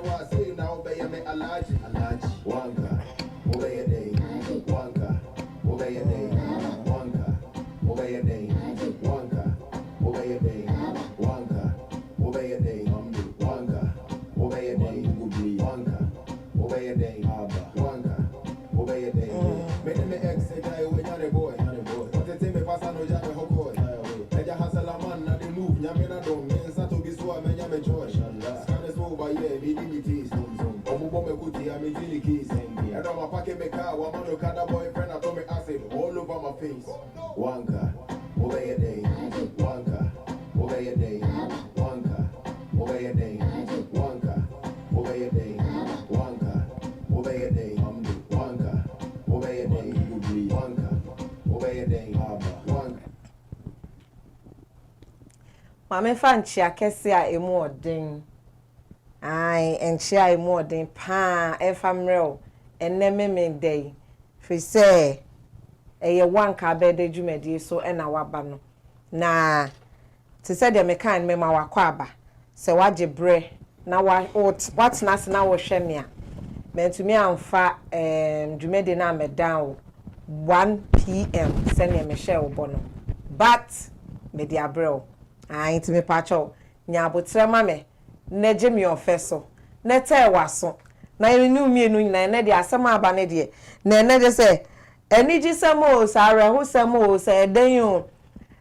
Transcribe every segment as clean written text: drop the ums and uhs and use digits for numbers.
I say now obey me alaji. Wanka, obey a day. Wanka, obey a day. Wanka, obey a day. Wanka, obey a day. Wanka, obey a day. Wanka, obey a day. Wanka, obey a day. Wanka, obey a day. Make me ex say die when you're the boy. But the thing me pass on no jam me hokoi. Eja hasala man na the move nyame na dom. Mensa to be so a menya me joy. Scan is over here, me dignities. Omubo me kuti a me jini keys. I don't ma pack me car, one man kada boyfriend I told me acid all over my face. Wanka, obey a day. Wanka, obey a day. Wanka, obey a day. Wanka, obey a day. Wanka, obey a day. Wanka, obey a day. Wanka, obey a day. Wanka. Mame fanchi akese a emu odin. Ai enchi a emu odin pa efamrel eneme me day. Fi say eye wanka bede dwumadi so na waba no. Na te say de me kan me ma wakwa aba. Se waje bre na what na se na wo hwe ne a. Mentumi amfa dwumadi na me down 1 p.m. se ne me hwe wo bono. But me di abrel Auntie me pacho nya abotre ma me na je me ofeso na te waso na enu mienu nyina na de asem aba ne de na ene de se eni ji samo sa reho samo sa eden yo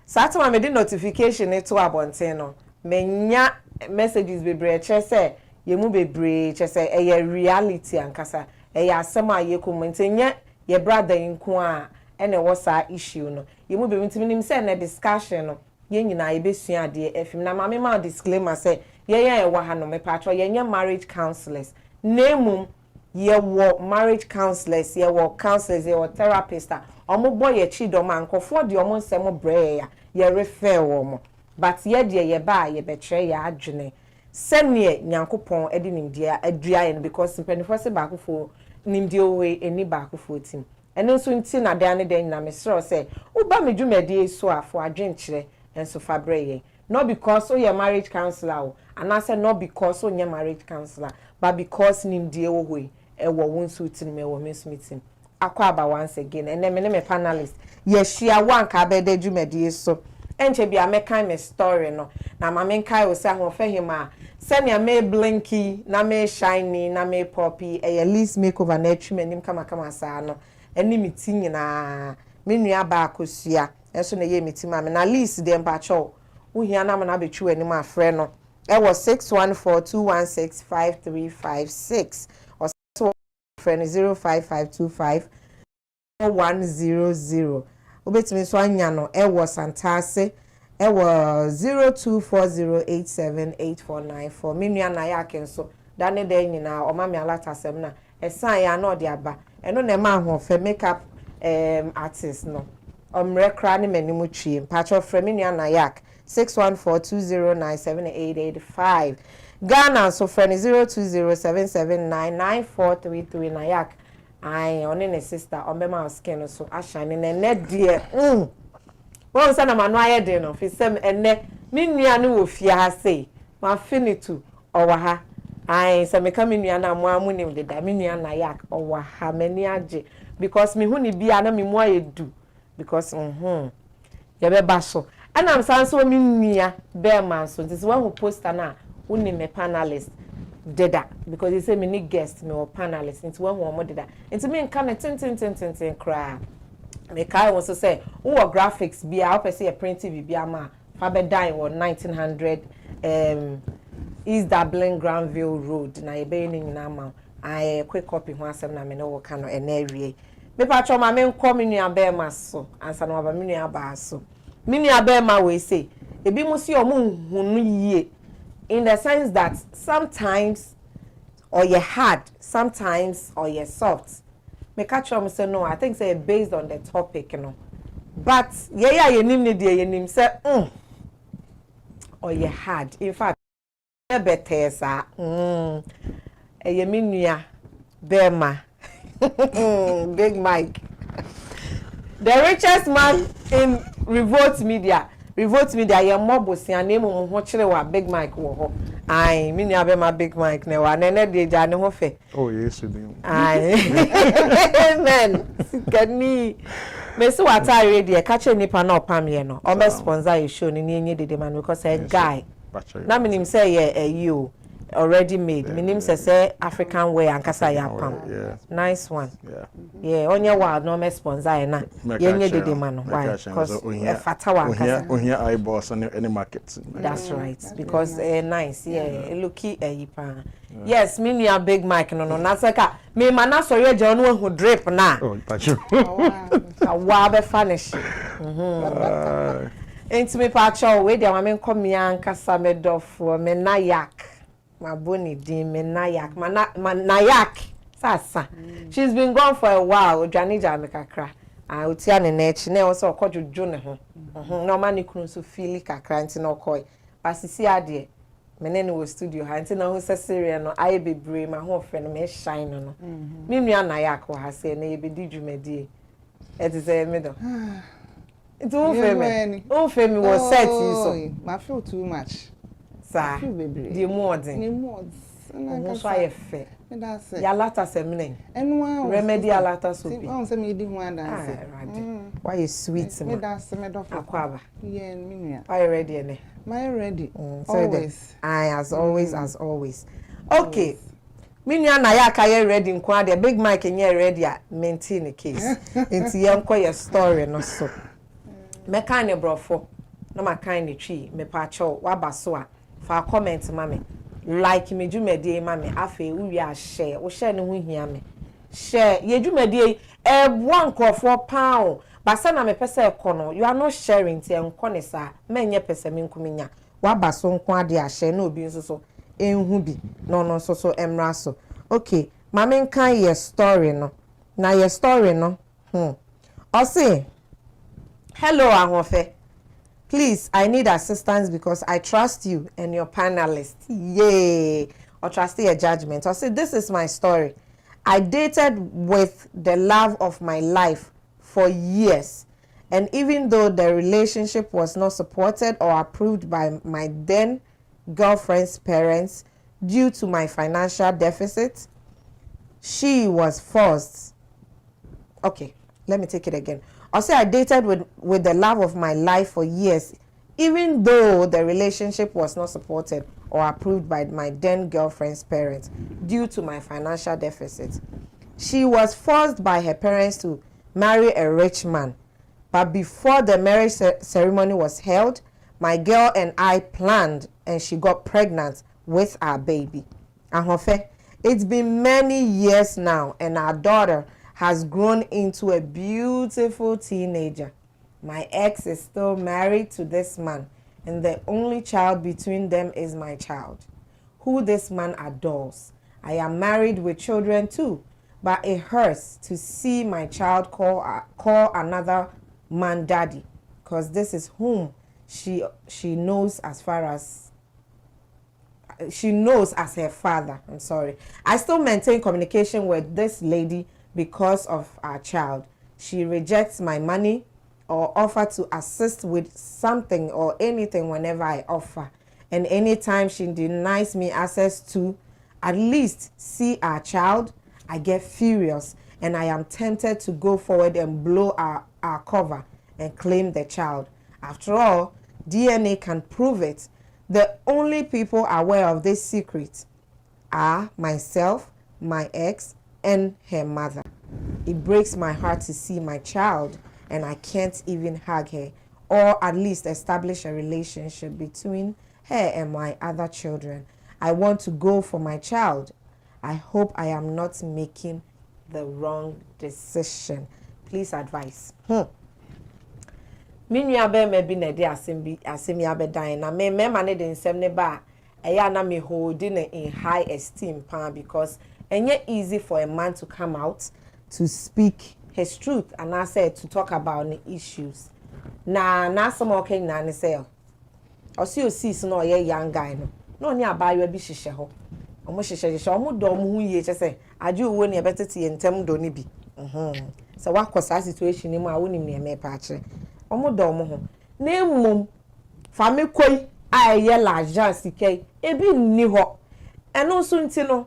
satma me di notification to abonten no menya messages bebre che se ye mu bebre che se eye reality ankasa eye asem a ye komentenye ye brother nko a ene wo sa issue no ye mu be ntimi se na discussion no ye nyina ye besua ade efim na mama ma disclaimer say ye wa ha no me patro ye nya marriage counselors nemum ye wo marriage counselors ye wo counselors ye wo therapist omo boy ye chi do man kofo de omo nsem bre ya ye refer wo mo but ye de ye ba ye betre ya adwene sene nyankopon edi nimde adua ye because mpanifo se ba kofo nimde owe eni ba kofo tim eno nso nti na de ane de nyina me sro say wo ba me dwumadi so afo adwenkyere enso fabreye not because so your marriage counselor and I said not because so your marriage counselor but because nimdie wo hoi e wo wonso tin me wo miss meeting akwa aba once again and then me panelist yes she one ka be de dwumadi so enche bia me kan me story no na ma me kai wo se ho fa him a se ne me blinky na me shiny na me poppy e at least makeover na atwumanim kama sa no eni meeting nyina me nua ba akosua eso na ye meeting am na list dem pa cho wo hia na ma na betwu anim afre no e was 61421653556 or so friend 05525 obetimi so anya no e was Santase e was 0240878494 me nua na ya kenso da ne da nyina o ma me alatasem na e san ya na odi aba eno na ma ho fe makeup artist no omrekra ne manimu twie patro fremi na yak 61420978885 Ghana so friend 0207799433 na yak ai one ne sister ombema skin so ashine ne net die won sa na manu aye de no fi sem enne me nua ne wo fie ha sei ma finitu owa ha ai se me ka me nua na mo amunim de da me nua na yak owa ha mani age because me hu ni bia na me mo aye du because ye be baso and am sanso me nua be man so this one who poster na woni me panelist deda because he say me need guest me or panelist into one who mo deda into me nka na tin cry me kai won so say who graphics bia how person print TV bia ma fa be die on 1900 East Dublin Granville Road na ye be ni nyina ma I quick copy ho asem na me no wo ka no enawie me pa cho ma me nko me nua be ma so ansa no aba me nua ba so me nua be ma we say ebi mo si o mo hunu yie in the sense that sometimes or you're hard sometimes or you're soft me catch am say no I think say based on the topic you know but yeah you nim ne dey you nim say or you're hard in fact e better sa e me nua be ma Big Mike, the richest man in Revolt Media. Revolt Media, your mob was your name on what wa Big Mike wo ho. Ai, me nua be my big mic na wa na de ja ne ho fe. Oh, yes, you do. Ai. Amen. Sikani. Me so wata radio catch nipa na opam ye no. O be sponsor your show ni enye dede man because a guy. Na me nim say ye you already made. Me nim say African way ankasa ya pam. Nice one. Yeah, onye wa no me sponsor na. Ye enye dede man. Why? Because fatawa ankasa. Ohia eyeballs on any market. That's right. Because nice. Yeah, looky yipa. Yes, me near big mic no na seka. Me mana sorry je onu hu drip na. Oh, pacho. Wa be finish. Enti me pacho we dia ma me nkom ya ankasa me dofo me na yak. My boni din me na yak. Na yak. Sasa. She's been gone for a while. Odwane ja me kakra. Utia ne na echi na so okojojo ne ho. No man ni kunu so feel kakra nti na okoy. Pasisi ade. Menene wo studio ha nti na ho sesere no aye bebre ma ho fe no me shine no. Me nua na yak wo ha se na ye bedi dwumadi. It is a middle. It won't fail me was set so. I feel too much. Sir, the more than so I fe. That's it. Ya lata semine. And one remedy alata so be. On some me one dance. Why is sweet me? That's the made of Akwaba. Yeah, me. Are you ready ene? My ready. Always. As always. Okay. Minya na ya ka ye ready nkwa de big mic nye ready a maintain the case. Enti ye nko your story no so. Me kan ne brofo. Na ma kan ne twi me pa cho wa baso a fa comment mame. Like me dwumadi mame afa uwi a share. Wo share ne ho hia me. Share ye dwumadi one crofo pound. Basa na me pese ekono. You are not sharing ti enko ne sa. Menye pese me nkuminya. Wa baso nko ade a share na obi nso so. Enhu bi no so emra so. Okay, mama nkan your story no. Na your story no. O say, hello Ahofe. Please, I need assistance because I trust you and your panelists. Yay. Or trust your judgment. O say, this is my story. I dated with the love of my life for years. And even though the relationship was not supported or approved by my then girlfriend's parents due to my financial deficit, she was forced. Okay, let me take it again. I say I dated with the love of my life for years, even though the relationship was not supported or approved by my then girlfriend's parents due to my financial deficit. She was forced by her parents to marry a rich man. But before the marriage ceremony was held, my girl and I planned and she got pregnant with our baby. Ahofe, it's been many years now and our daughter has grown into a beautiful teenager. My ex is still married to this man and the only child between them is my child, who this man adores. I am married with children too, but it hurts to see my child call another man daddy, because this is whom she knows as her father. I'm sorry. I still maintain communication with this lady because of our child. She rejects my money or offer to assist with something or anything whenever I offer. And anytime she denies me access to at least see our child, I get furious and I am tempted to go forward and blow our cover and claim the child. After all, DNA can prove it. The only people aware of this secret are myself, my ex, and her mother. It breaks my heart to see my child and I can't even hug her or at least establish a relationship between her and my other children. I want to go for my child. I hope I am not making the wrong decision. Please advise. Minua be me bi na de asemi abedan na me ma ne de nsem ne ba eya na me holding in high esteem pa because enye easy for a man to come out to speak his truth and I said to talk about the issues. Na some okay na ne say o si no ye young guy no ni abayo bi hihye ho omo hihye omo do omo hu ye che say age owo ne betete ye ntem do ne bi so wakosa situation ni mu a wonim ne me pa akire omo do omo ho na emum fa me koi ye large sike ebi nni ho eno so ntino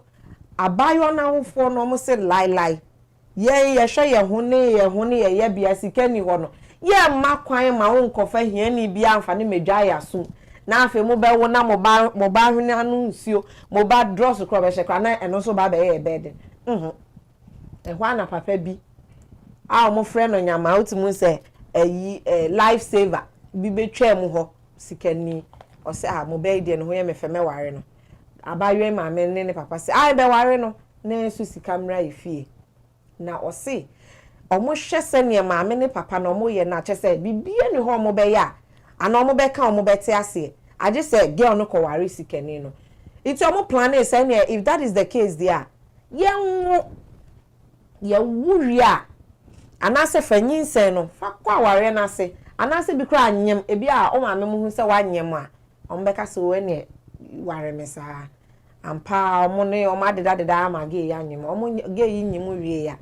abayo na wofo no mo se lai ye hwe ye ho ne ye bia sike ni ho no ye ma kwan ma wo nkofa hia ni bia amfa ne medwa ya so na afi mo be wo na mo ba hwene anu nsuo mo ba dross kro be hye na eno so ba be ye bed ehwa na papa bi a mo frɛ no nyama otimu se life saver bi betwa mu ho sikani o se mo be ide no ho ye me fe me ware no abayo ma me ne papa se ai be ware no na su sika mra efie na o se omo hwe se ne ma me ne papa no mo ye na che se bibie ne ho mo be ya ana omo be ka omo be te ase age se girl no ko ware sikani no it omo plan is say if that is the case there ye wuria anase fanyinsen no fa kwa ware na se anase bi kra anyem ebi a o ma me mu hu se wa anyem a o mbeka se we ne ware me sa ampa o mo ne o ma deda ama ge ya anyem o mo ge yi nyim wie ya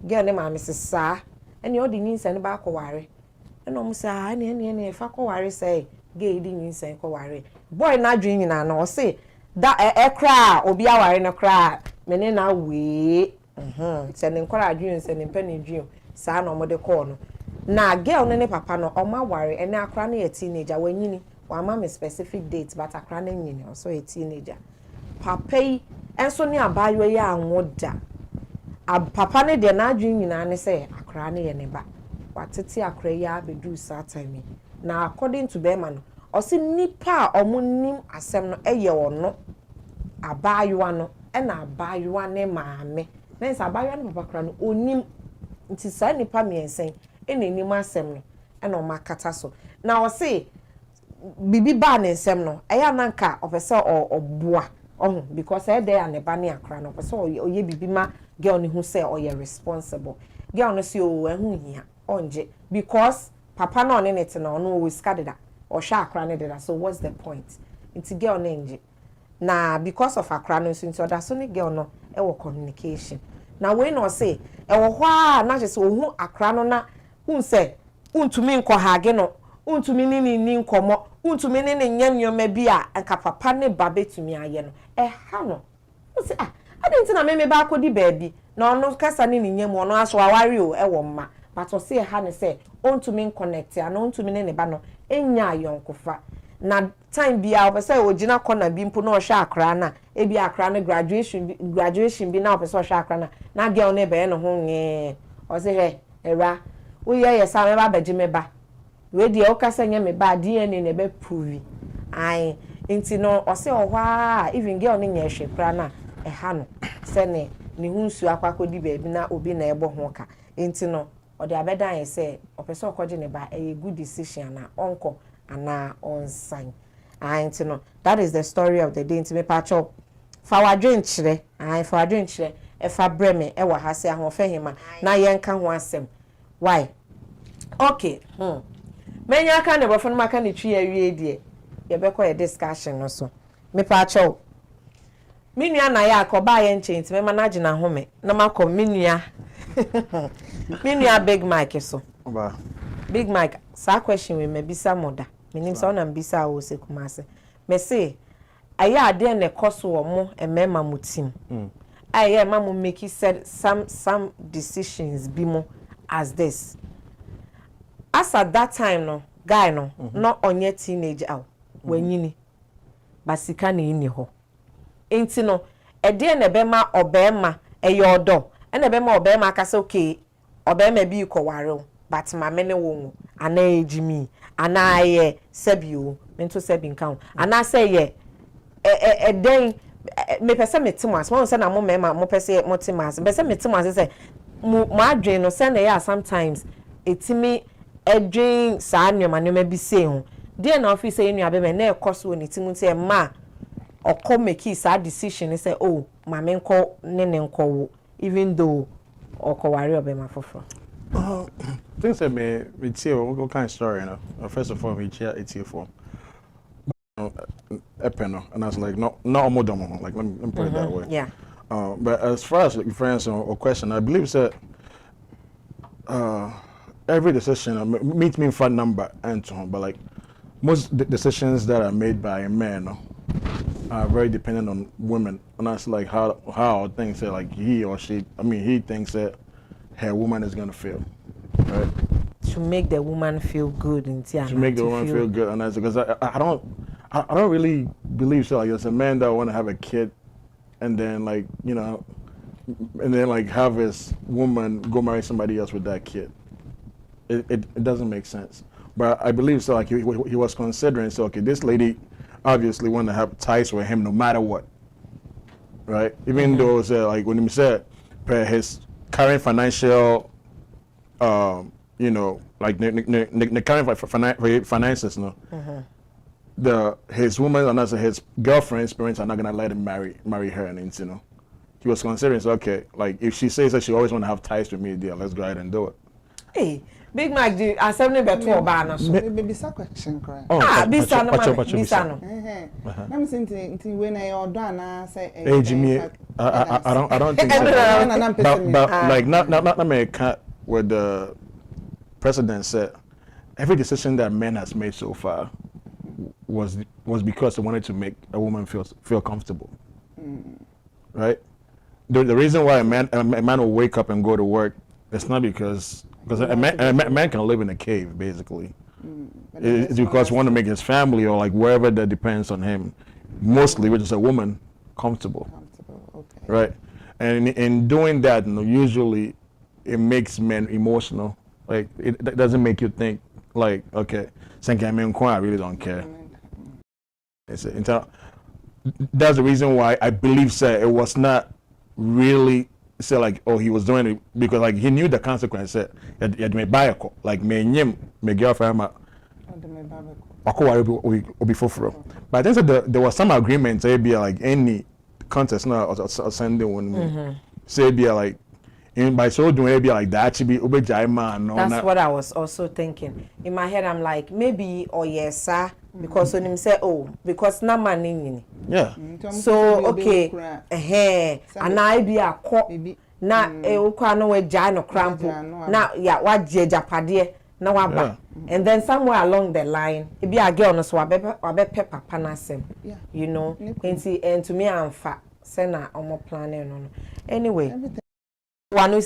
ge ne ma me sesa ene o di nyinsen ba ko ware ene o mo sa ne fa ko ware se ge yi di nyinsen ko ware boy na dwen nyina na o se da kra obi a ware no kra me ne na we se ne nkora adwen se ne mpa ne dwen saa no mo de call no na girl ne papa no o ma ware ene akra na ye teenager wanyini wa ma me specific date but akra na nyini so ye teenager papa yi enso ne abayo ye anwoda papa ne de na adwen nyina ne se akra na ye ne ba watete akra ya bedu saa time na according to be man o se nipa omo nim asem no eye ono abayo no na abayo ne maame na nsa abayo ne papa kra no onim nti saa nipa miensen enim asem no na o makata so na o se bibi ba ne nsem no eya nanka opese oboa because e dey aneba ne akra no opese oye bibi ma girl ne hu say oye responsible girl no se o ehu hia onje because papa no ne net na no we skadeda o hwa akra ne deda so what's the point nti girl ne nje na because of akra no so nti oda so ne girl no e wo communication na we no say e wo hwa na je se ohu akra no na hu se untumi nko hage no untumi ni nkomo untumi ne nyanyoma bi a anka papa ne ba betumi aye no ha no u se ade na me ba akodi baabi na ono kasa ne nyam ono aso aware o e wo mma but o se ha ne se untumi connect ana untumi ne ba no enya ayonkofa na time bia opese ogina corner bi mpo na o hwa akra na e bi akra na graduation bi na opese o hwa akra na girl ne be no ho nye o se he era wo ye sa me ba beje me ba we die o kasa nya me ba DNA ne be prove ai nti no o se o hwa even girl ne nya hwe kra na ha no se ne hu nsu akwakodi ba bi na obi na ebo ho ka nti no o de abedan ye se opese okoje ne ba a good decision na onko ana on sign nti no that is the story of the day nti me pacho fa wadwen kire fa wadwen kire e fa breme e wa hase ahofa hima na ye nka ho asem why okay menya aka ne bofo no maka ne twi awie die ye be ko ye discussion no so me pacho minua na ya akoba ye nche nti me manage na home na makọ minua minua Big Mike so Ba. Big Mike sa question we mebisa moda menim sa ona mbisa wo se kumase me say aya ade na ekoso wo mo emema mutim aya ma mo make some decisions bi mo as this as at that time no guy no no onye teenage aw wanyini basika na ini ho enti no ede na be ma obema eye odo na be ma obema aka say okay obema bi ko ware but ma me ne wo ana ejimi ana ye sebio mento sebi nkan ana say ye eden me pese metimas mo say na mo mema mo pese motimas pese metimas say mo adwen no say na ya sometimes etimi edwen saa nyoma nyoma bi say ho dey na office say nua be me na ekoso ni timu say ma okọ make saa decision say oh ma me nko ne nko wo even though okọware obema foforo things that me tell what kind of story, you know. First of all, me share it here for. Epeno, and I was like, no, more dumb, like let me put it that way. Yeah. But as far as like, friends or question, I believe that every decision meet me in front number and so on. But like most decisions that are made by a man are very dependent on women. And that's like how things say like he or she. I mean, he thinks that her woman is gonna feel, right? To make the woman feel good in To make the woman feel good, and that's because I don't really believe so. Like, there's a man that want to have a kid, and then like and then like have his woman go marry somebody else with that kid. It doesn't make sense. But I believe so. Like he was considering, so okay, this lady obviously want to have ties with him no matter what, right? Even though like when he said per his current financial, like the current finances, no. His woman and also his girlfriend's parents are not gonna let him marry her, and he was considering, so okay, like if she says that she always want to have ties with me, dear, let's go ahead and do it. Hey, Big Mac, do I said never to Obama? Maybe some question cry. Bisa no. I'm saying when I order say Hey Jimmy, I don't think so. But like not America where the president said every decision that man has made so far was because they wanted to make a woman feel comfortable, right? The reason why a man will wake up and go to work, it's not because a man can live in a cave basically. It's because he want to make his family or like wherever that depends on him, mostly which is a woman, comfortable. Okay. Right, and in doing that, usually it makes men emotional. Like it doesn't make you think like, okay, I really don't care. That's the reason why I believe it was not really say like, oh, he was doing it because like he knew the consequence. That may buy a like me girlfriend be fulfilled. But I think that there was some agreement. Say be like any contest now or sending one. Say be like. And by so doing it, be like that should be man. That's what I was also thinking. In my head, I'm like, maybe or yes, sir, because when him say, oh, because na man. Yeah. So okay, and I be a cop. Na ukwa we jano crampo. Na ya wa japade na waba. And then somewhere along the line, it be a girl no so wabe papa na sem. And to me I'm fat. Say na omo planning no. Anyway. Yeah,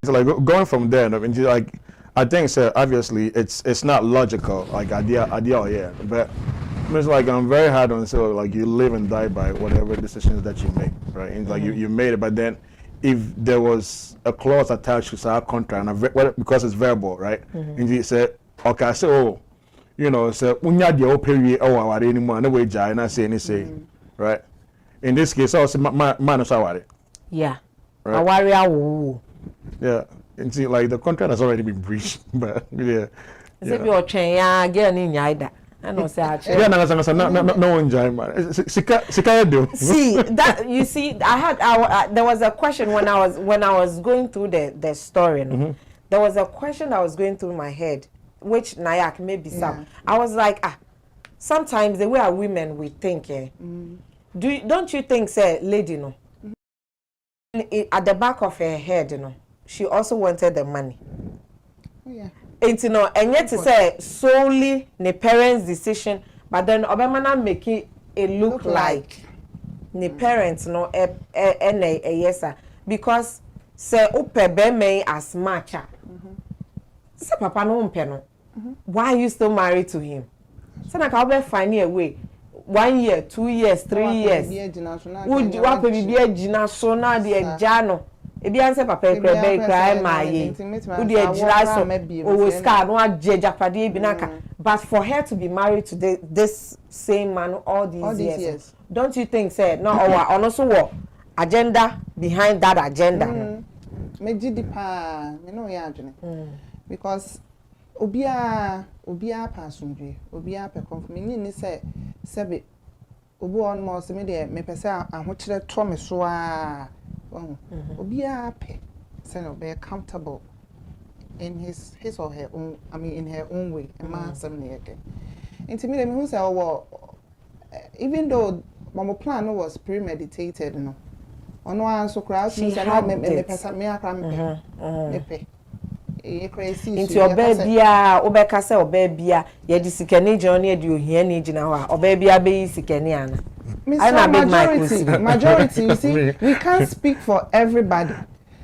so like going from there, like I think obviously it's not logical, like idea, yeah. But it's like I'm very hard on like you live and die by whatever decisions that you make, right? And like you made it, but then if there was a clause attached to our contract, and because it's verbal, right? And you said, okay, I say, so unya the open or anymore, and the way jai and I say anything, right? In this case, also man is yeah. Right. Yeah, and see, like the contract has already been breached, but yeah. If you're trying, get in either. I know, say, yeah, no one join, man. Sika do. See that you see, there was a question when I was going through the story. There was a question that was going through my head, which Nayak maybe some. I was like, sometimes the way our women we think, don't you think, say, lady, no? At the back of her head, she also wanted the money. Yeah. And yet to say solely the parents' decision, but then Obama make it look like the parents yes because say upe me as much. Say papa no umpe. Why are you still married to him? So na ka find a way. 1 year, 2 years, 3 years. Would you want to be a gina so now the jano? If you answer papa, cry my ye. Would you a jiraso? Oh, scar, no, Japadi binaka. But for her to be married to this same man all these years, don't you think, say, no, or also what agenda behind that agenda? Because Obia passenger, Obia per confirming ni say, Sabi, Obu on more similar, me pesa, and which the Thomas wa Obia pe, send be comfortable in his or her own, I mean, in her own way, and man, some again. And to me, who say, well, even though Mama plan was premeditated, no, on one so crowd, she had me pesa me a cram, Nti oba bia obeka se oba bia ye di sikani gina na ye di ohia ni gina ho a oba bia be yi sikani ana. Majority, you see, we can't speak for everybody.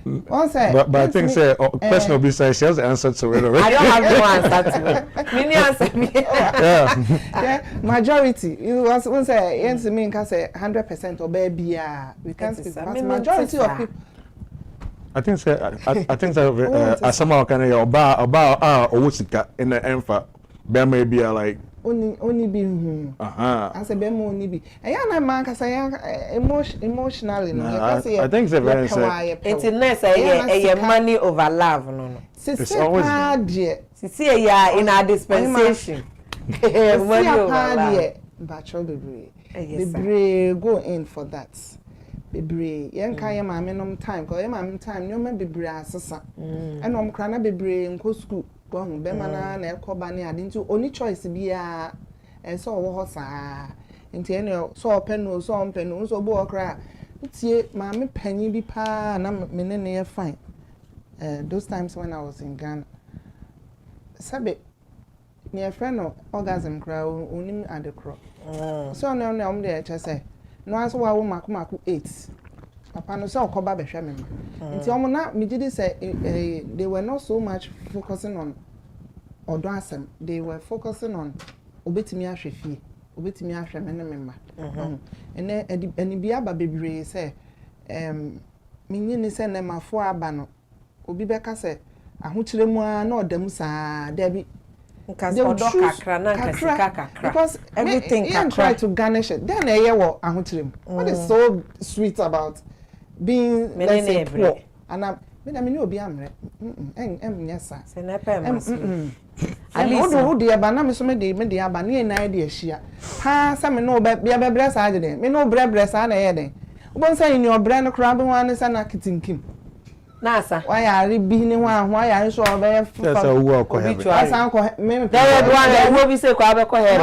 But I think question will be she has the answer to it already. I don't have no answer to it. Many answer me. Yeah, majority. You want say yes me can say 100% obey bia. We can't speak. But majority of people. I think as somehow can oba owusika in the emfa be maybe like only be as a bemo only be na man ka say emotionally no I think it's very it's nice a money over love no it's always see ya in our dispensation money over love bachelor bebre go in for that bebre yen kan ye maame nom time ko ye maame time no ma bebre asesa eno om kra na bebre nko school go hu be mana na ekoba ne ade nti oni choice bia so wo ho saa nti ene so open no so on pen no so bo okra ntie maame panyi bi pa na me ne ye fine those times when I was in Ghana sabe near friend no orgasm kra onim adekro so no om dey say no aso wa wo maku 8 papa no say okoba behwe me nti omo na me gidi say they were not so much focusing on odo asem they were focusing on obetimi ahwe fie obetimi ahwe me ne me ene bia ba bebre say me nyini say na mafo aba no obi beka say ahokyere mu a na odam saa da bi because everything can try to garnish it then wo ahokyere what is so sweet about being let's say poor and me no obi amre nyesa se na pa mas at least wo de ba na me so me de aba na na de ahia ha sa me no bia bebre sa age de me no brebre sa na ye de wo nsa ni obre no kra be wan sa na kitinkim na asa why are bi ni wa ho ya so obe yes I will ko he asa ko me there one wo bi say ko abeko he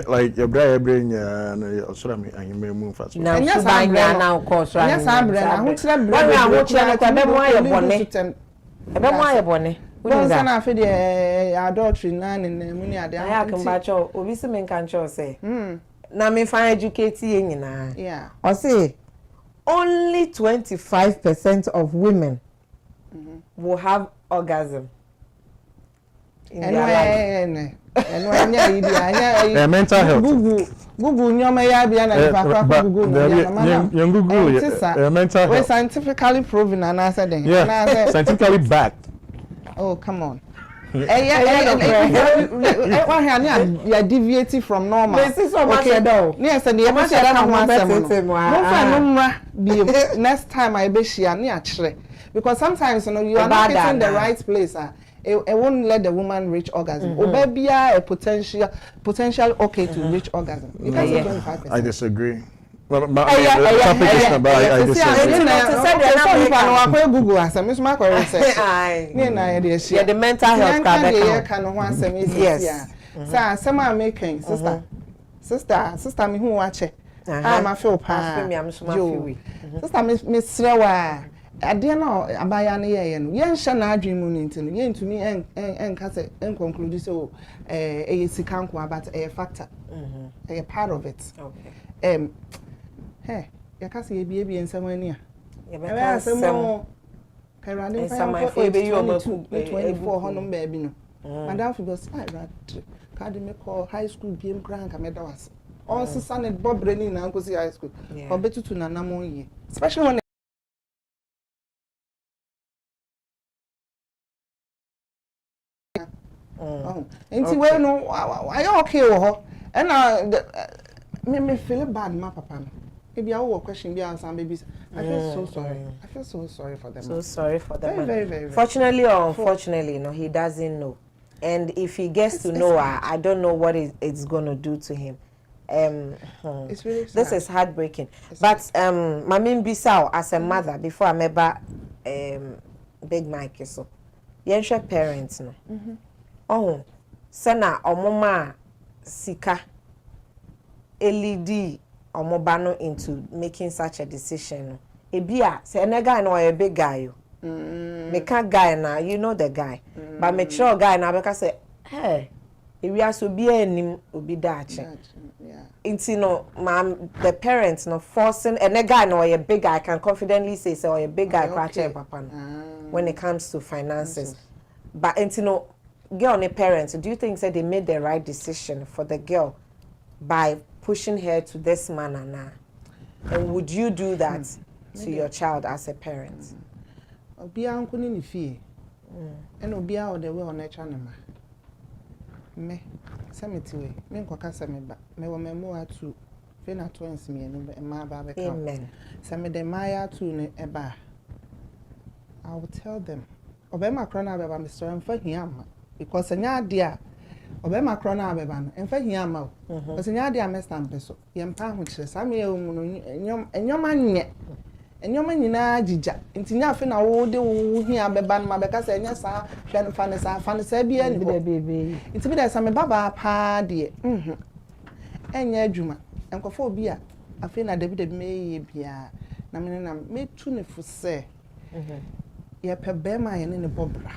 like your brother bring no so me anyame mu fa so na so banya na ko so anya sa bre na ho kire bre na ho kire ko be mo aye bone ebe mo aye bone won sa na fe de adultery na ne mu ni ade aya kan ba cho obi se me kan cho say na me fa educate ye nyina yeah o say only 25% of women will have orgasm in their life. Mental health. Google nyoma ya bia na ifa Google mental health. Scientifically proven and answer then. Yeah, scientifically backed. Oh, come on. Why you deviating from normal? Okay, though. Yes, and the next time I be share ni achre because sometimes you know you are not hitting the right place. It won't let the woman reach orgasm. Obebia a potential okay to reach orgasm. You can say 25%. I disagree. Well, I disagree. Google asem me smart research. Yeah, the mental health yes. So some are making sister me who watch it. I feel pa. Sister me srewa. Ade na abaya na ye no ye nhye na adwen mu ni ntino ye ntumi en ka se en conclude so sika nko about a factor a part of it. Okay. Hey, ya ka se ye bie nsam ani a ye be ka sem Karande fa ebe yo ba 24 hono ba bi no madam fi go say right card me call high school biem kran ka me da was all sisa ne bobre ni na nkosi high school obetutu na namon ye especially when nti we no I okay wo ho and me feel bad ma papa no if you have a question be answer baby I feel so sorry. I feel so sorry for them. So sorry for them. Very. Fortunately or unfortunately, no, he doesn't know. And if he gets to know, I don't know what it's going to do to him. It's really sad. This is heartbreaking. But Mamin Bissau, as a mother, before I remember Big Mike, so you're parents, no. Oh, Sana Omoma Sika LED Omobano into making such a decision. Ebia, say a guy no a big guy. Me can't guy now, you know the guy. But me sure guy now because say, hey, if we are so be any obi dachi. Yeah. It's no, ma'am, the parents no forcing and the guy no a big guy can confidently say so a big guy Okay. papa when it comes to finances. But it's no girl and the parents, do you think that they made the right decision for the girl by pushing her to this manner now? And would you do that to your child as a parent? Obia uncle ni fie. And obia o the way on nature na ma. Me semeti we me nkoka se me ba. Me wo memo atu fe na twins me no be ma ba be ka. Amen. Se me de maya atu ne eba. I will tell them. Obema krona beba me so emfa hiama because nya ade a obema krona beba no emfa hiama o. Because nya ade a me stamp so. Ye mpa ho kire sa me e mu no enyom anye. Enyoma nyina jija nti nya afi na wo de wo hia beba no mabeka se nya sa hwe no fa ne sa bia ni ho nti bi da sa me baba pa de enya adwuma enkofo obi a afi na dabi me ye bia na me na me tu ne fu se ye pe bema ye ne bobra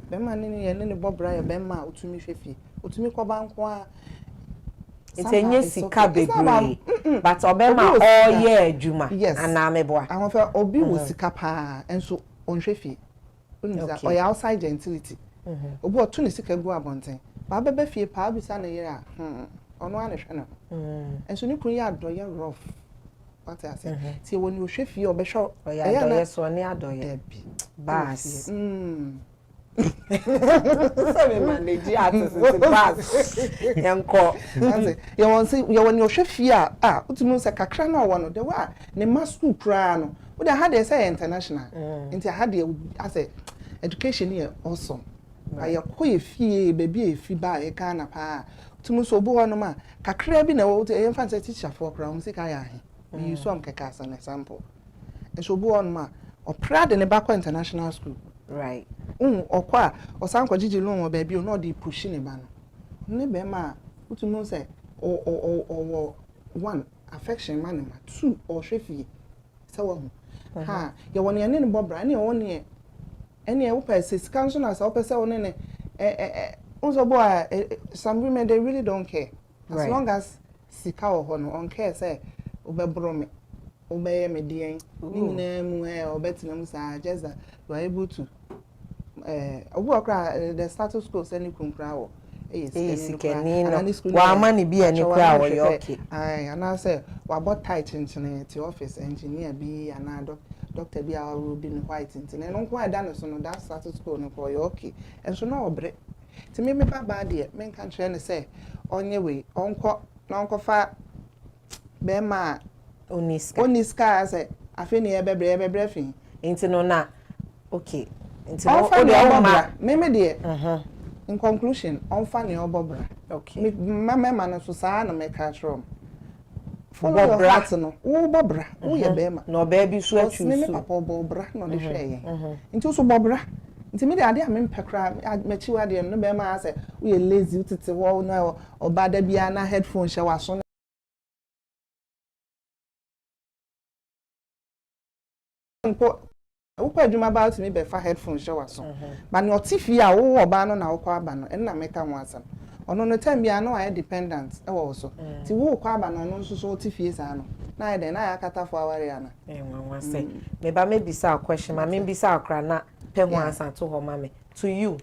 bema ne ye ne bobra ye bema otumi hwefie otumi ko banko a it's a yes sika bebre but obema all year juma anameboa ahon fe obi wo sika pa enso onhwe fie uniza o ya outside gentility obi otu ne sika gu abonten ba bebe fie pa bisa na yira ono ane hwe no enso ni kun ya adoye rough what I say ti woni ohwe fie obehwe ya adoye so ni adoye bas so me manage artist bas yanko you want say you when you hwefie a utunu se kakra na owo the wa ne ma school kra no we dey had say international into had as education here awesome aye koye fie baby efi ba e Ghana pa utunu so obo no ma kakra bi na wo e fan say teacher for kra um sika ya he we use am keka as an example e so obo no ma o proud ne ba international school right okwa osanko jiji lo won baby o no dey push ne ba no ne be ma utunu say o one affection man ma two o hwefie say wo ha ye won ye ne bobra ne won ne ene wo pa say council as o pa say won ne unso boy some women they really don't care as long as sika wo ho no on care say obebro me obeye me dien ni nyina mu obetina mu sa just that you are able to obu okra the status quo say ni kunkra wo sikeni no wa amani bi ani kra wo yo okay ana say wa bot tight in the office engineer bi ana doctor bi a ro bi no white ntine no kwa da no so no that status quo no for yo okay enso no obre ti me baba de me kan kire ne say onye we onko na onko fa be ma oniska say afi ne ebebre fin enti no na okay enti no o de o ma me de in conclusion on funny obobra okay mama no so sa na me ka trom follow your heart no wo bobra wo ye be ma no baby so achu me papa bobra no de hwe ye nti so bobra nti me de ade a me mpekra machi wa de no be ma say wo ye lazy utete wo no obada bia na headphone hye waso nko ukwa adwuma about me be fa headphone hye waso ba ne otifie a wo oba no na wo kwa aba no enna meka ho asam ono no time bia no I dependent e wo so ti wo kwa aba no no so otifie sa no na ide na ya kata for aware ana nwanwa say me ba me bisa question ma me bisa akra na pe ho ansa to ho ma me to you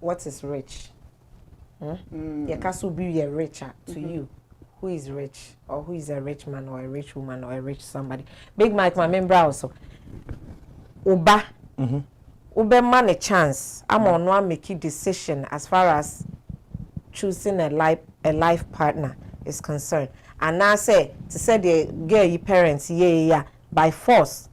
what is rich ya kaso be you richer to you who is rich or who is a rich man or a rich woman or a rich somebody big Mike my member also Uba, ube man a chance. I'm on one make decision as far as choosing a life partner is concerned. And I say to say the girl your parents yeah by force.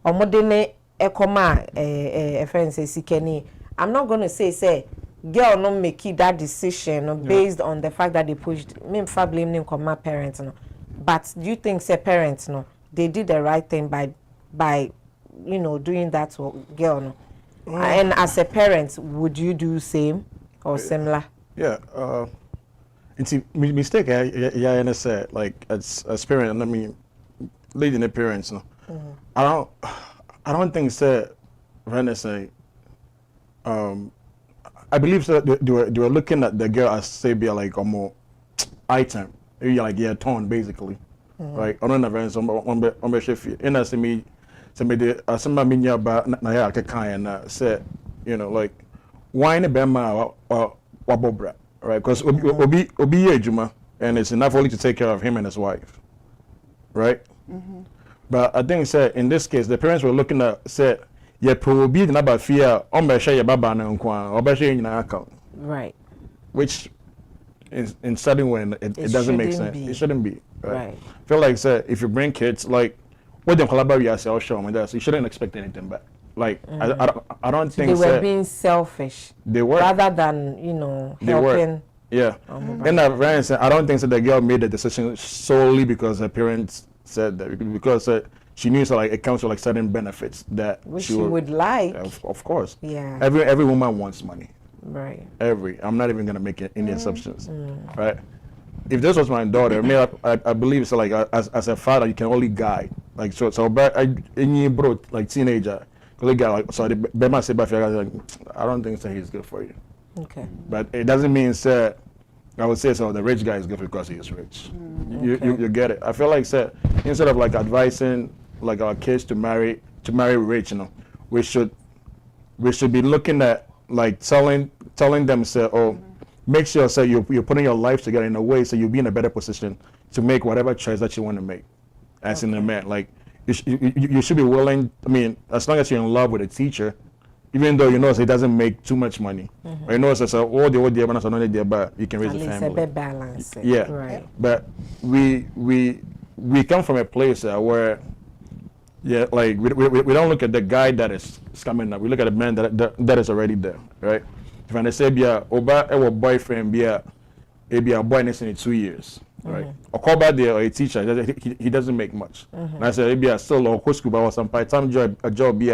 Or modene ekoma friend say sikeni. I'm not gonna say girl no make that decision based on the fact that they pushed me for blaming my parents no. But do you think say parents no they did the right thing by you know doing that to girl no? And as a parent would you do same or similar? Yeah it's a mistake yeah said like as parent I mean leading the parents no I I don't think so. Say, I believe so. They were looking at the girl as say be like a more item, like yeah, tone basically, right? I don't know if on be chef. And as me, de as me minya ba na ya kekan na say, like wine bema or wabobra, right? Because obi ejuma, and it's enough only to take care of him and his wife, right? But I think say in this case the parents were looking at say. Yeah, probably the number fear on be share your baba na nkwa or be share in account. Right. Which in studying when it doesn't make sense. It shouldn't be. Right. Feel like say if you bring kids like what them collaborate yourself show me that so you shouldn't expect anything back. Like I don't think they were being selfish. They were rather than, helping. Yeah. And I don't think that the girl made the decision solely because her parents said that because she knew so like it comes with like certain benefits that which she would like. Of course. Yeah. Every woman wants money. Right. I'm not even gonna make any assumptions. Right. If this was my daughter, I believe so like as a father you can only guide. Like so but any bro like teenager, because guy like so I don't think so he's good for you. Okay. But it doesn't mean that I would say so the rich guy is good because he is rich. You get it. I feel like instead of like advising like our kids to marry rich, we should be looking at like telling them make sure you're putting your life together in a way so you'll be in a better position to make whatever choice that you want to make as in a man. Like you should be willing, I mean, as long as you're in love with a teacher, even though it doesn't make too much money, or it's all the day, but you can raise a family. At least a bit balance. Yeah, right. But we come from a place where, like we don't look at the guy that is coming up. We look at the man that is already there, right? If I say oba a boyfriend be a boy next in 2 years, right? Or call back there or a teacher, he doesn't make much. And I say be a still or school or some part-time job be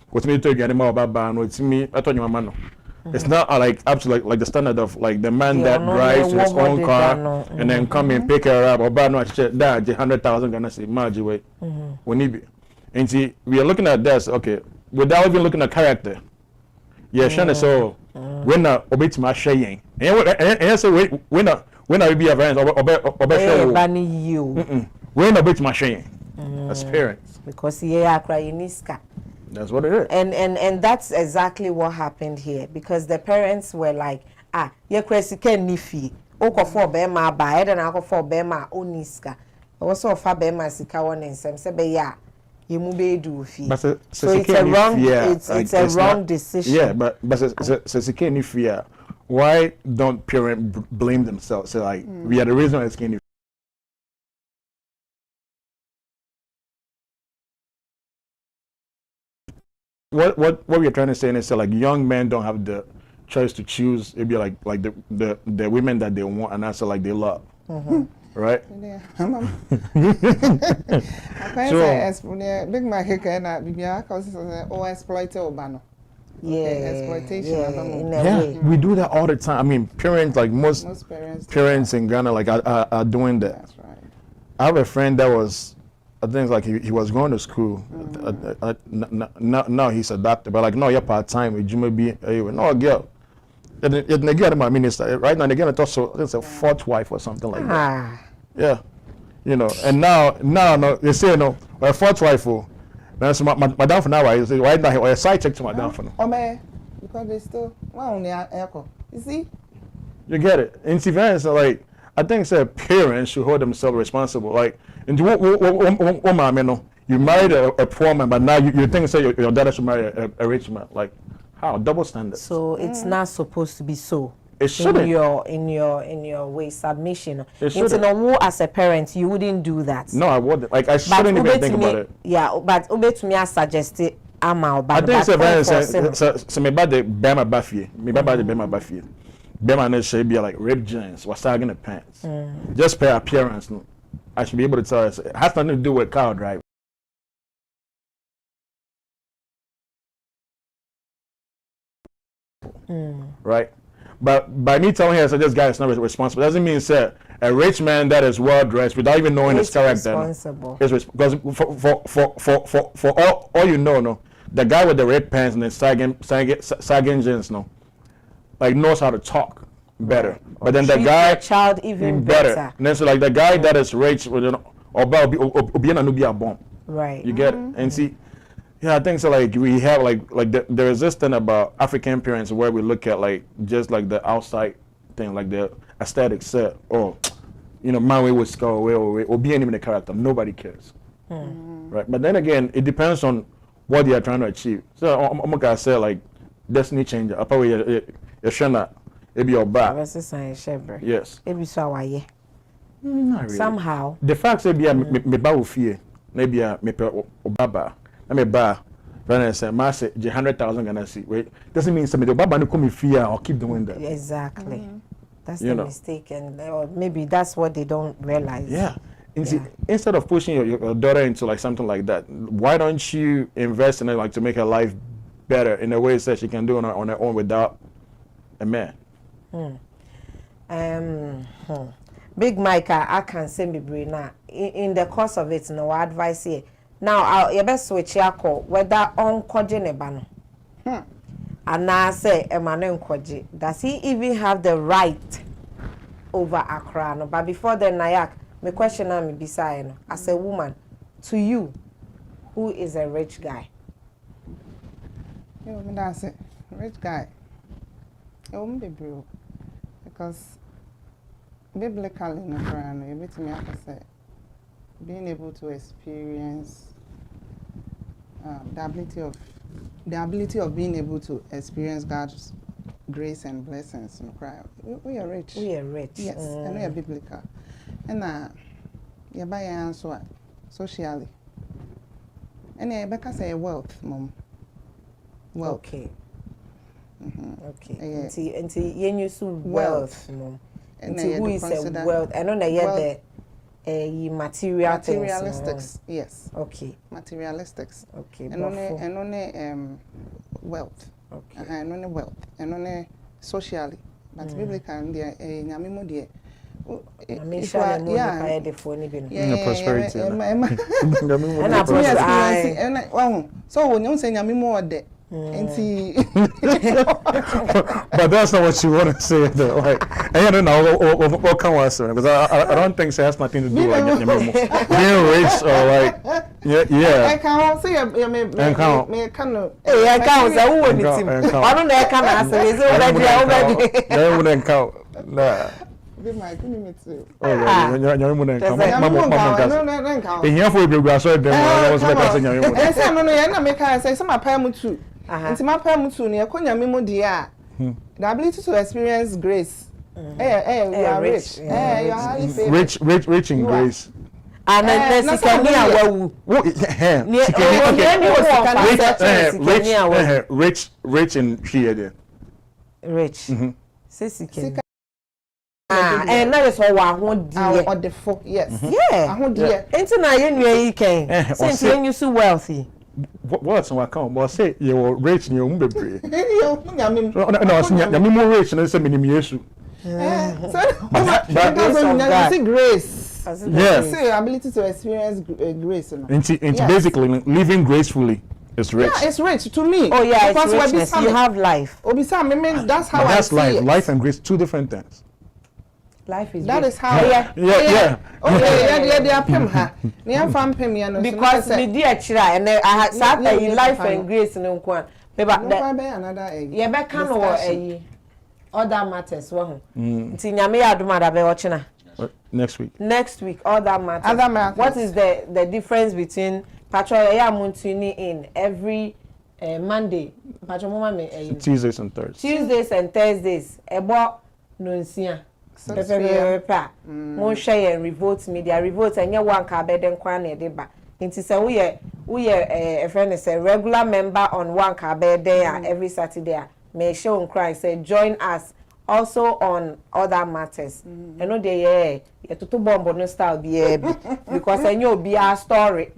what's me to get him about ban what's me I told you man. It's not like absolutely like the standard of like the man that drives his own car and then come and pick her up or buy no shit that 100,000 gonna say margin way when he be and see we are looking at this okay without even looking at character. Yeah, Shana so when obey my sharing and say when I be a friend or banning you when obey my sharing as parents because yeah crying niska. That's what it is. And that's exactly what happened here because the parents were like, ye kwesi ken nifi. Oko for bema ba, eden ako for bema oniska. Also for bema sika one nsem se be ya. You mu be do fi. So it's a wrong it's a wrong decision. Yeah, but sika nifi. Why don't parents blame themselves? So like we are the reason why it's skinny. What we're trying to say is like young men don't have the choice to choose. It'd be like the women that they want and also like they love, right? Big market exploited exploitation. Yeah, we do that all the time. I mean, parents like most parents in Ghana like are doing that. That's right. I have a friend that was. I think like he was going to school. Now he's a doctor, but like no, you're part time. You may be no girl. It again, my minister right now. Again, it's a fourth wife or something like that. Yeah, And now no, they say no, a fourth wife. That's my down for now. I say right now, or a side check to my down for now. Oh man, because they still only echo. You see? You get it. In events like I think parents should hold themselves responsible. Like. And you married a poor man, but now you think your daughter should marry a rich man. Like how? Double standard. So it's not supposed to be so. It shouldn't. In your way submission. It shouldn't. As a parent, you wouldn't do that. No, I wouldn't. Like I shouldn't even think about it. Yeah, but to me, I suggested I think it's a very so me bad the Bema Buffy. Me bad the Bema Buffy. Bema ne should be like ripped jeans, was sagging the pants. Just per appearance. No. I should be able to tell us it has nothing to do with car driving. Right? But by me telling her, so this guy is not responsible, doesn't mean say a rich man that is well dressed without even knowing his character. Responsible. Because for all you know, no, the guy with the red pants and the sagging jeans, no, like knows how to talk better. Right. But then the Treat guy your child even better. And then so like the guy that is rich, with a bomb. Right. You get it? And see, yeah, I think so. Like we have like there is this thing about African parents where we look at like just like the outside thing, like the aesthetic set. Oh, you know, my way was scar or be any character. Nobody cares, right? But then again, it depends on what they are trying to achieve. So I'm gonna say like destiny changer. Apart you're shana, it be your back. Yes. It be so why Not really. somehow. The fact say be me ba ofie, na be me pe obaba. Na me ba when I say ma say 100,000 Ghana see. Wait, doesn't mean say me the baba no come fear or keep doing that. Exactly. That's You the know. mistake, and or maybe that's what they don't realize. Yeah. Yeah. Instead of pushing your daughter into like something like that, why don't you invest in it like to make her life better in a way that she can do on her own without a man? Big Mike, I can say me brain now. In the course of it, no advice here. Now, you best switch your call whether on Koji Nebano. And now say Emmanuel Koji. Does he even have the right over Accra? No, but before then, Nayak, my question me beside as a woman, to you, who is a rich guy? Yeah, that's it. Rich guy. It won't be broke because biblically, in the Quran, you bet me I can say being able to experience the ability of being able to experience God's grace and blessings in Christ. We are rich. We are rich. Yes, and we are biblical. And you buy your answer socially. And Becca say wealth, mom. Wealth. Okay. Yeah. Until you use wealth, mom. And Until who is a wealth? I know that the material things. Materialistics, yes. Okay. Materialistics. Okay. And only wealth. Okay. And only wealth. And only socially. But biblical, there, nyamimo there. Prosperity. So when you say nyamimo there. But that's not what you want to say though. Like, I don't know what can I say because I don't think it has nothing to do with like being rich or like yeah. I can't say me can. Hey, I can't say who won it. I don't know. I can't answer. Is it already? They wouldn't count. Nah. Be my community. Oh, you're wouldn't count. Mama. Here for you, so then was better saying you. I say no, na make I say some apam too. Nti my apam too na yakonya me mo dia. The ability to experience grace. You are rich. You are highly favored. Rich in grace. And then she can rich in here. Rich. Sissy can. And that is all I want. Yes. Yeah. I want dear. Into na you can. Since you so wealthy. What's on account? But say you're rich and you're No, rich and it's a minimum. But grace. Yes. Say ability to experience grace. Into basically living gracefully is rich. Yeah, it's rich to me. Oh yeah, it's richness. You have life. That's how that's I life. see it. Life and grace, two different things. Life is that rich. is how Yeah. Okay, they are pem ha. Near fam pem ya no. Because me dear chira and I had sat life and grace no kwan. But another you be can or other matters wo. Nti nyame ya aduma da be wo china. Next week. Next week, other matters. What is the difference between Patro Yamuntuni in every Monday? Patro Mama me Tuesdays and Thursdays. Tuesdays and Thursdays. Ebo nonsia. Mo share and revote media revote and one ka beden kwa na de ba. Nti say we a friend is a regular member on one ka beden every Saturday. May show and cry say join us also on other matters. I know they to bomb no style be because I know be a story.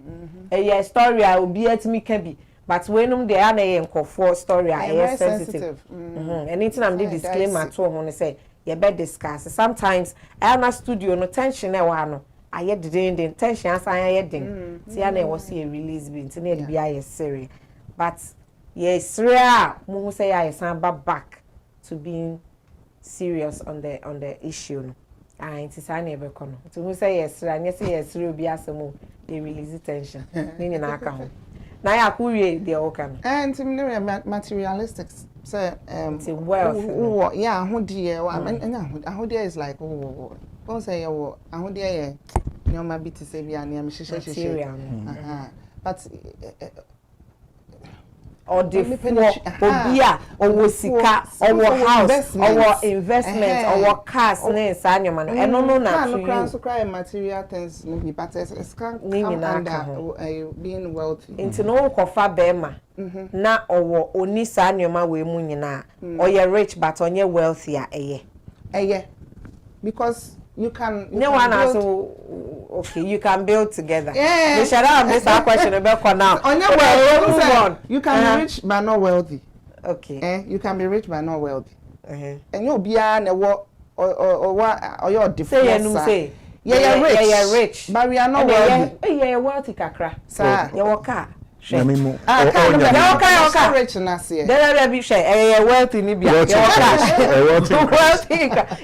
A story I will be at me can be. but when they are na for story are very sensitive. Anything I'm the disclaimer to ho say you better discuss. Sometimes I na studio no tension e wa no aye the tension as aye den. See na was a release bi nti na e be aye serious. But yes, real mo say aye san back to being serious on the issue no. Nti sa na e be kono. Nti mo say yes, anya say yes obi asemo dey release tension. Ni na aka ho. Na ya kurie dey o kan. And materialistic say wealth. Yeah, ahudie ahudie is like don't say ahudie nyoma bi te say bia na me hye. But or the obia or sika or house or investment or cars na sanyoma no eno no na to you so cry material things no be but it's can come under being wealthy into no kofa bema na owo oni sanyoma we mu nyina or rich but onye wealthy eye because you can no one has okay you can build together. Yeah. Should I miss that question about now? You can be rich but not wealthy. Okay. You can be rich but not wealthy. And you'll be an or your different. Say you're rich. But we are not wealthy. You're wealthy kakra. Sir, your car. Okay. Rich na here. There be share wealthy ni bia. Your cash. Wealthy.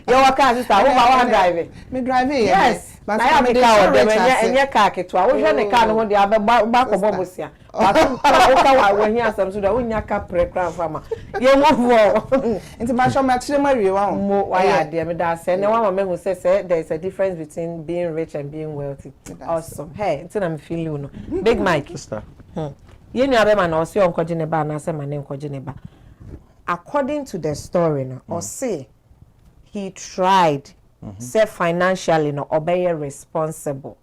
Your car sister. Who ba driving? Me driving. Yes. But I am car dem enye car ketwa. Wo hwe ne car no ho de ba ko bobosia. But o ka wa wo hia asam so da wo nya car prekran fama. Ye move. Nti ma show ma chire ma wie wa ho. Mo wa ya de me da say ne wa ma me hu say there is a difference between being rich and being wealthy. Awesome. Hey, nti na me feel you no. Big Mike. Sister. You know about na osi onkoje ne ba na say ma ne onkoje ne ba. According to the story no, or say he tried say financially no obey responsible.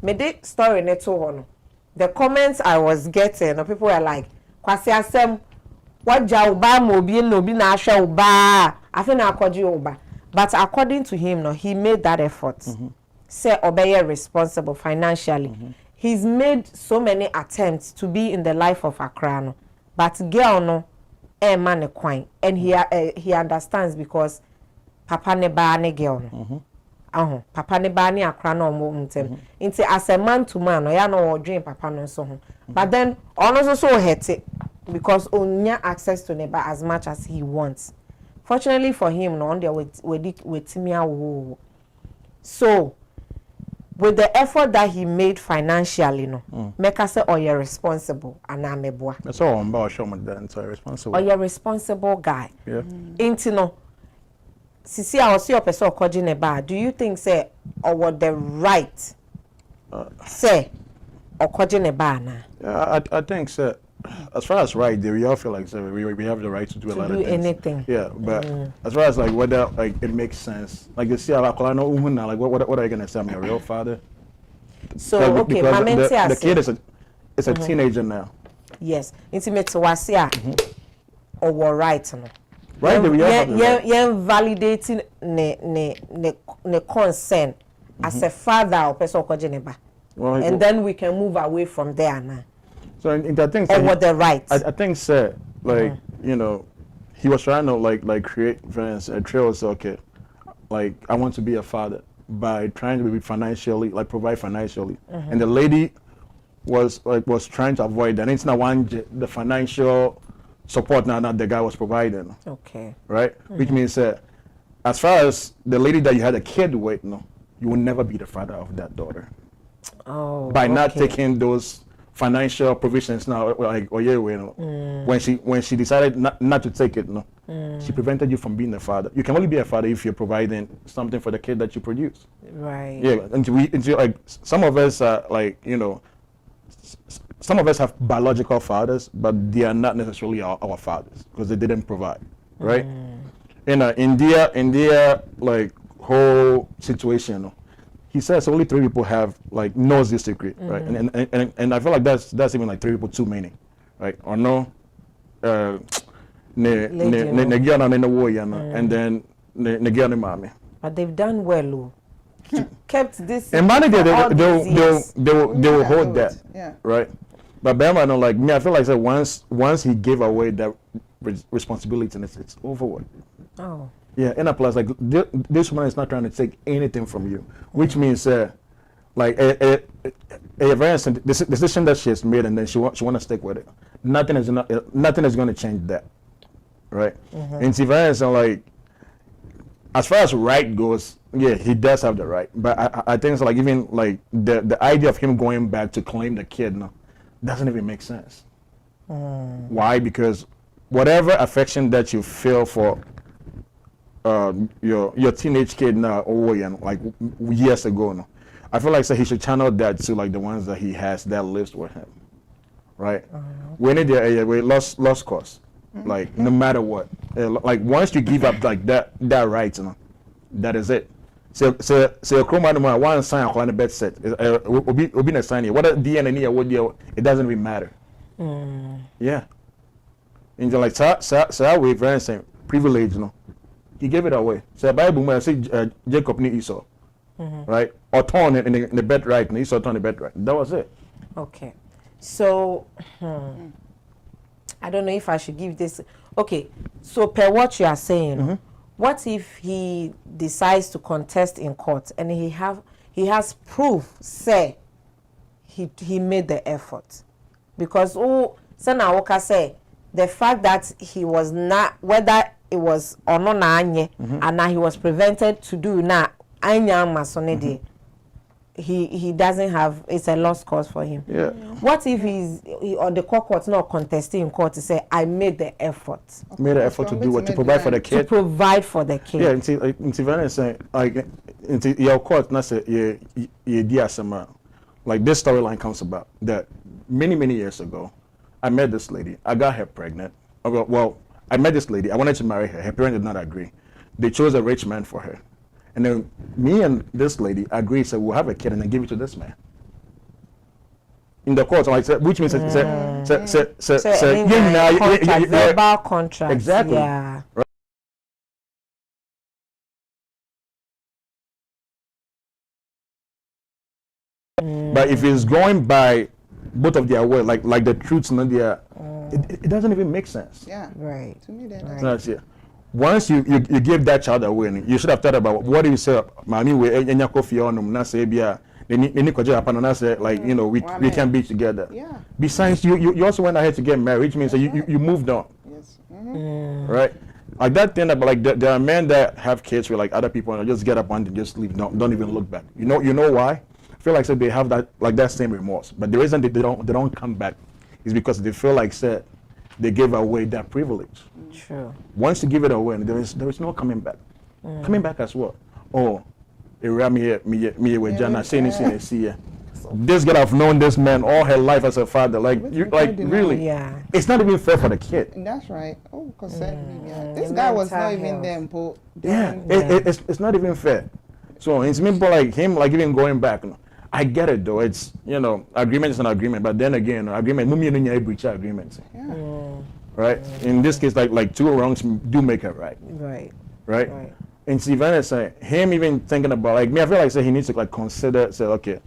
Me the story ne to ho no. The comments I was getting, no, people were like, "Kwasi asem, waja uba mo obi no obi na ahwe uba, afi na akwaji uba." But according to him, no, he made that effort. Say obey responsible financially. He's made so many attempts to be in the life of Accra, no, but girl no, man a quine, and he understands because papa ne ba ne girl no. Papa ne ba ne Accra no mo ntem. Inti as a man to man, no ya no dream papa no so ho. But then also so hate because onya access to neighbor as much as he wants. Fortunately for him, no on there with timia. So with the effort that he made financially, no, make us say, "Oh, you're responsible," and I'm a boy. That's all I'm about. Show me that, so responsible. Oh, you're responsible guy. Yeah. Into no. Sisi, I was your person calling about. Do you think say or what the right say or calling about now? Yeah, I think so. As far as right, we all feel like so we have the right to do a lot of things. Anything. Yeah, but as far as like whether like it makes sense, like you see, like what are you gonna say? I'm your real father. So like, okay, the kid is a teenager now. Yes, intimate was or what right no. Right, we have validating ne concern as a father or person calling about, and then we can move away from there now. So in that thing, or what the rights? I think, sir, like you know, he was trying to like create friends a trail. So okay, like I want to be a father by trying to be financially like provide financially, and the lady was trying to avoid that. It's not the financial support now that the guy was providing. Okay. Right, which means as far as the lady that you had a kid with, no, you will never be the father of that daughter. Oh. By not taking those financial provisions now, like when she decided not to take it, no, she prevented you from being a father. You can only be a father if you're providing something for the kid that you produce. Right. Yeah, until like some of us are like some of us have biological fathers, but they are not necessarily our fathers because they didn't provide, right? In India like whole situation. No? He says only 3 people have like knows this secret, right? And I feel like that's even like 3 people too many, right? Or no, and then mami. But they've done well, kept this. And money they will hold that, right? But Bama, no, like me, I feel like that once he gave away that responsibility, and it's over with. Oh. Yeah, and plus, like this woman is not trying to take anything from you, which means like a variance decision that she has made, and then she want to stick with it. Nothing is going to change that, right? And variance, like as far as right goes, yeah, he does have the right, but I think it's like even like the idea of him going back to claim the kid, no, doesn't even make sense. Why? Because whatever affection that you feel for your teenage kid now, like years ago, no, I feel like he should channel that to like the ones that he has that lives with him, right? We need we lost cause, like no matter what, like once you give up like that right, you know, that is it. So Chroma one sign on the bed set. Will be a sign here. What DNA what it doesn't even matter. Yeah. And like so we very same privilege, you know. He gave it away. So Bible when I say Jacob ni Esau, right? Or torn in the bed right, and Esau torn the bed right. That was it. Okay. So I don't know if I should give this. Okay. So per what you are saying, what if he decides to contest in court and he has proof say he made the effort? Because Sana Woka say the fact that he was not, whether it was or not, and now he was prevented to do na anya masonede, he doesn't have, it's a lost cause for him. Yeah. What if or the court not contesting in court to say I made the effort? Made an effort to do what? To provide for the kid. To provide for the kid. Yeah, into Vanessa saying like into your court not say yeah like this storyline comes about that many years ago. I met this lady. I got her pregnant. Well, I met this lady. I wanted to marry her. Her parents did not agree. They chose a rich man for her. And then me and this lady agreed, so we'll have a kid and then give it to this man. In the court, like, which means verbal contract. Exactly. Yeah. Right? But if it's going by both of their word, like the truths, not their, it doesn't even make sense. Yeah. Right. To me, that Right. That's it. Once you give that child away, you should have thought about what do you say, Mami, we enya coffee on them, not say bia, like, you know, we can be together. Yeah. Besides, you also went ahead to get married, which means that you moved on. Yes. Right? Like that thing about like there are men that have kids with like other people and just get up and just leave, don't even look back. You know why? I feel like they have that same remorse. But the reason they don't come back is because they feel like they gave away that privilege. True. Once you give it away, there is no coming back. Coming back as what? Oh, me with Jana saying see. This girl have known this man all her life as a father. Like really, Yeah. it's not even fair for the kid. That's right. Oh, because this guy was not even there. Yeah, it's not even fair. So it's me like him, like even going back. I get it though. It's, you know, agreement is an agreement, but then again, agreement, breach agreement. Yeah. Right? In this case, like two wrongs do make it right. Right. Right? Right. And Steven is saying, him even thinking about, like me, I feel like he needs to like consider, say, okay,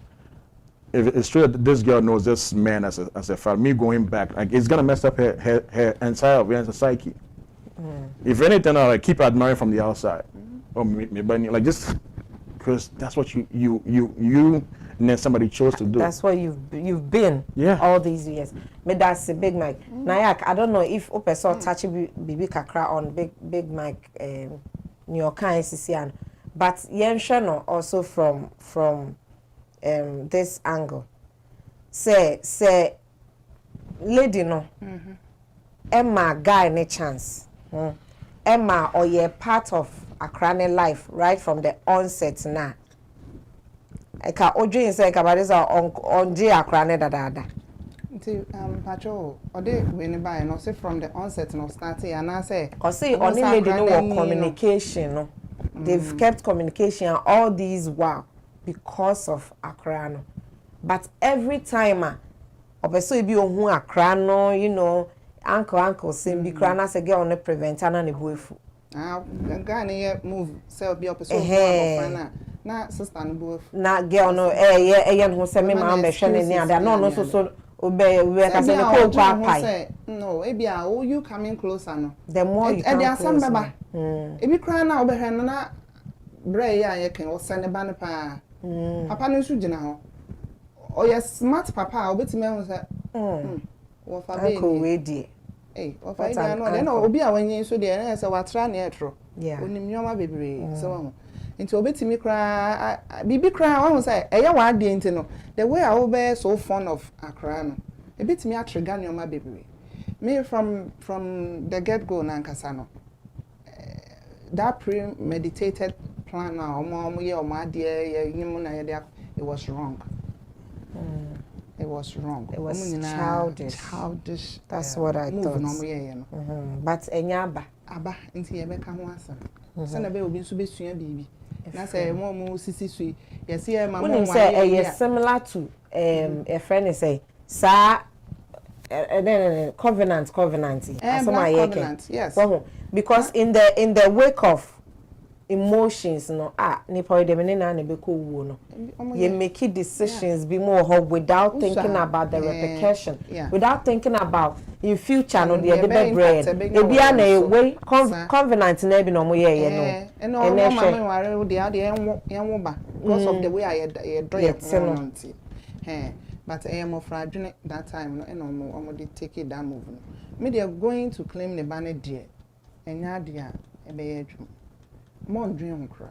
if it's true that this girl knows this man as a father, me going back, like it's gonna mess up her entire psyche. If anything, I'll like keep admiring from the outside. Or like just because that's what you and then somebody chose to do. That's what you've been all these years. Me that's a Big Mike. Nayak, I don't know if Opeso touch Bibi Kakra on Big Mike New York NCCN, but Yenshano also from this angle. Say lady no. Emma guy ne chance. Emma or ye part of Accra life right from the onset now. Eka ojo say eka badisa on J Accra dada. Pacho, or they when by no say from the onset no starting and I say or say only lady no communication no. They've kept communication all these while because of Accra no. But every time obeso ibi ohun Accra no, you know, uncle same be Accra na say get on the prevent na ne boefu. Guy na move say be up so na sister no boefu. Na girl no no say me ma be hwe ne ada no so Ube ka se ko kwa pai. No, ebia you coming closer no. The more you come closer. Ebi kra na obehwe no na bre ya ye kan o sene ba ne pa. Papa no su gina ho. O ye smart papa obetime ho se. Wo fa be Uncle we die. O fa ida no de na obi a wanyin so de na se watra na etro. Yeah. Onim nyoma bebre so ho. Nti obetimi kra bibi kra wo say eye wa ade nti no the way I be so fond of Accra no ebetimi atrega nyoma bebre me from the get go na nkasa no that premeditated plan na omo ye omo ade ye nyim na ye de it was wrong. It was wrong. It was childish. That's what I thought. But enyaba aba nti ye beka ho asa se na be obi nso be sua bibi na say mo sisi sui yes ye ma mo say similar to a friend is say sa covenant yes because in the wake of emotions no nipa de me na be ko wuo no you make decisions be more without thinking about the repercussion without thinking about in future no the be bread e bia na way covenant na be no mo ye no and no mama ware wo de yenwo ba because of the way I do it but I am of adwene that time no and omo dey take it that move no me they are going to claim the banner dear enya dia e be ye adwum mon dream cry